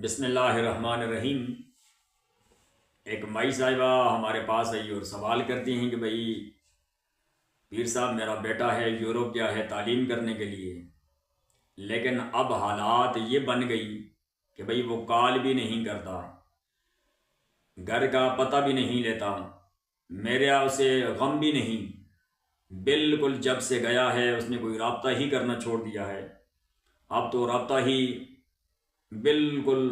بسم اللہ الرحمن الرحیم۔ ایک مائی صاحبہ ہمارے پاس آئی اور سوال کرتی ہیں کہ بھئی پیر صاحب میرا بیٹا ہے یورپ گیا ہے تعلیم کرنے کے لیے، لیکن اب حالات یہ بن گئی کہ بھئی وہ کال بھی نہیں کرتا، گھر کا پتہ بھی نہیں لیتا، میرے اسے غم بھی نہیں، بالکل جب سے گیا ہے اس نے کوئی رابطہ ہی کرنا چھوڑ دیا ہے، اب تو رابطہ ہی بالکل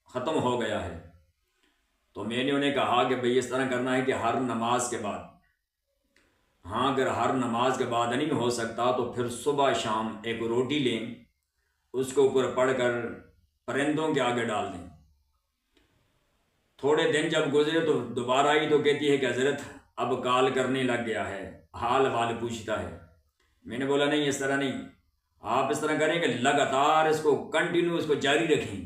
ختم ہو گیا ہے۔ تو میں نے انہیں کہا کہ بھئی اس طرح کرنا ہے کہ ہر نماز کے بعد، اگر ہر نماز کے بعد نہیں ہو سکتا تو پھر صبح شام ایک روٹی لیں، اس کے اوپر پڑھ کر پرندوں کے آگے ڈال دیں۔ تھوڑے دن جب گزرے تو دوبارہ آئی تو کہتی ہے کہ حضرت اب کال کرنے لگ گیا ہے، حال وال پوچھتا ہے۔ میں نے بولا نہیں، اس طرح نہیں، آپ اس طرح کریں کہ لگاتار اس کو کنٹینیو اس کو جاری رکھیں،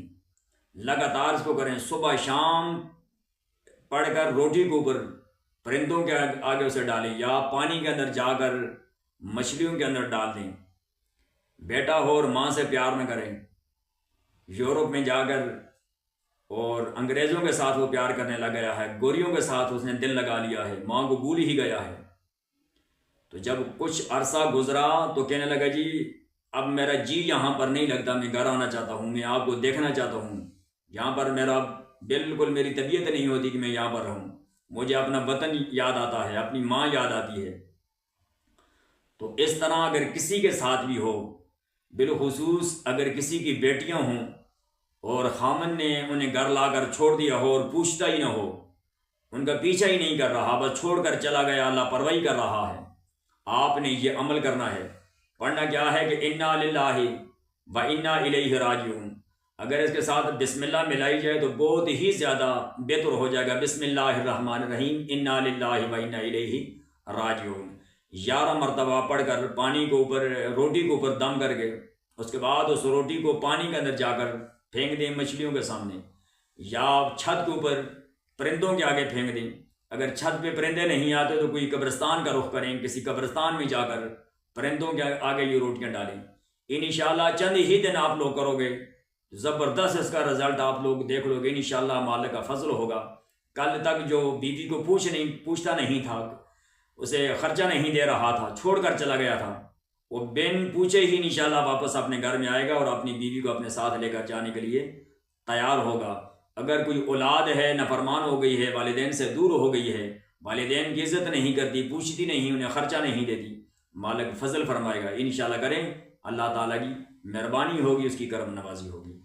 لگاتار اس کو کریں، صبح شام پڑھ کر روٹی کے اوپر پرندوں کے آگے اسے ڈالیں، یا پانی کے اندر جا کر مچھلیوں کے اندر ڈال دیں۔ بیٹا ہو اور ماں سے پیار نہ کریں، یورپ میں جا کر اور انگریزوں کے ساتھ وہ پیار کرنے لگ گیا ہے، گوریوں کے ساتھ اس نے دل لگا لیا ہے، ماں کو بھول ہی گیا ہے۔ تو جب کچھ عرصہ گزرا تو کہنے لگا جی اب میرا جی یہاں پر نہیں لگتا، میں گھر آنا چاہتا ہوں، میں آپ کو دیکھنا چاہتا ہوں، یہاں پر میرا بالکل میری طبیعت نہیں ہوتی کہ میں یہاں پر رہوں، مجھے اپنا وطن یاد آتا ہے، اپنی ماں یاد آتی ہے۔ تو اس طرح اگر کسی کے ساتھ بھی ہو، بالخصوص اگر کسی کی بیٹیاں ہوں اور خامن نے انہیں گھر لا کر چھوڑ دیا ہو اور پوچھتا ہی نہ ہو، ان کا پیچھا ہی نہیں کر رہا، بس چھوڑ کر چلا گیا، لاپرواہی کر رہا ہے، آپ نے یہ عمل کرنا ہے۔ پڑھنا کیا ہے کہ انا للہ و انا الیہ راجعون۔ اگر اس کے ساتھ بسم اللہ ملائی جائے تو بہت ہی زیادہ بہتر ہو جائے گا۔ بسم اللہ الرحمن الرحیم، انا للہ و انا الیہ راجعون 11 مرتبہ پڑھ کر پانی کے اوپر، روٹی کے اوپر دم کر کے، اس کے بعد اس روٹی کو پانی کے اندر جا کر پھینک دیں مچھلیوں کے سامنے، یا چھت کے اوپر پرندوں کے آگے پھینک دیں۔ اگر چھت پہ پرندے نہیں آتے تو کوئی قبرستان کا رخ کریں، کسی قبرستان میں جا کر پرندوں کے آگے یہ روٹیاں ڈالیں۔ انشاءاللہ چند ہی دن آپ لوگ کرو گے، زبردست اس کا رزلٹ آپ لوگ دیکھ لو گے، انشاءاللہ مالک کا فضل ہوگا۔ کل تک جو بیوی کو پوچھتا نہیں تھا، اسے خرچہ نہیں دے رہا تھا، چھوڑ کر چلا گیا تھا، وہ بن پوچھے ہی انشاءاللہ واپس اپنے گھر میں آئے گا اور اپنی بیوی کو اپنے ساتھ لے کر جانے کے لیے تیار ہوگا۔ اگر کوئی اولاد ہے نافرمان ہو گئی ہے، والدین سے دور ہو گئی ہے، والدین کی عزت نہیں کرتی، پوچھتی نہیں، انہیں خرچہ نہیں دیتی، مالک فضل فرمائے گا، انشاءاللہ کریں، اللہ تعالیٰ کی مہربانی ہوگی، اس کی کرم نوازی ہوگی۔